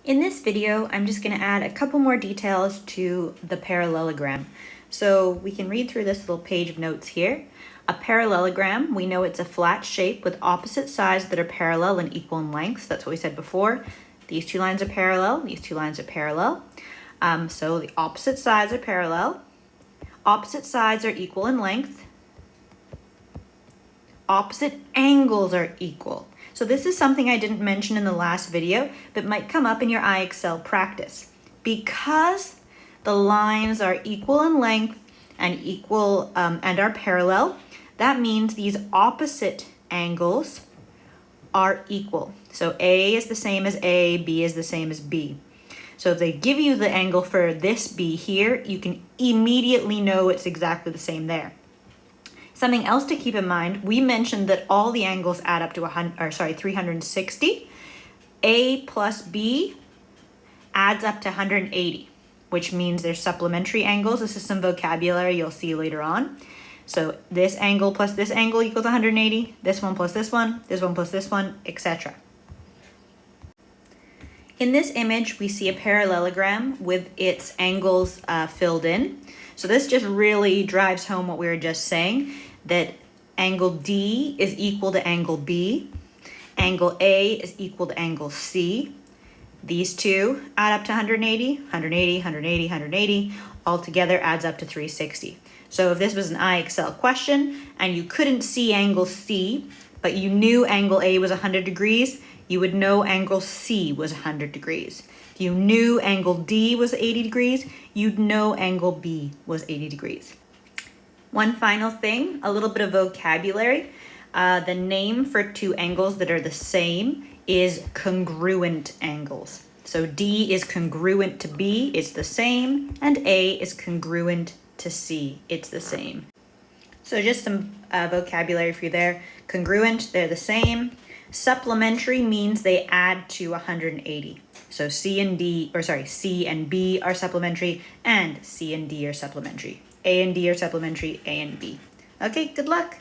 In this video, I'm just going to add a couple more details to the parallelogram. So we can read through this little page of notes here. A parallelogram, we know it's a flat shape with opposite sides that are parallel and equal in length. That's what we said before. These two lines are parallel, these two lines are parallel. So the opposite sides are parallel. Opposite sides are equal in length. Opposite angles are equal. So this is something I didn't mention in the last video, but might come up in your IXL practice. Because the lines are equal in length and and are parallel, that means these opposite angles are equal. So A is the same as A, B is the same as B. So if they give you the angle for this B here, you can immediately know it's exactly the same there. Something else to keep in mind, we mentioned that all the angles add up to 360. A plus B adds up to 180, which means they're supplementary angles. This is some vocabulary you'll see later on. So this angle plus this angle equals 180, this one plus this one plus this one, etc. In this image, we see a parallelogram with its angles filled in. So this just really drives home what we were just saying, that angle D is equal to angle B, angle A is equal to angle C. These two add up to 180, 180, 180, 180, all together adds up to 360. So if this was an IXL question and you couldn't see angle C, but you knew angle A was 100 degrees, you would know angle C was 100 degrees. If you knew angle D was 80 degrees, you'd know angle B was 80 degrees. One final thing, a little bit of vocabulary. The name for two angles that are the same is congruent angles. So D is congruent to B, it's the same, and A is congruent to C, it's the same. So just some vocabulary for you there. Congruent, they're the same. Supplementary means they add to 180. So C and B are supplementary, and C and D are supplementary. A and D are supplementary, A and B. Okay, good luck.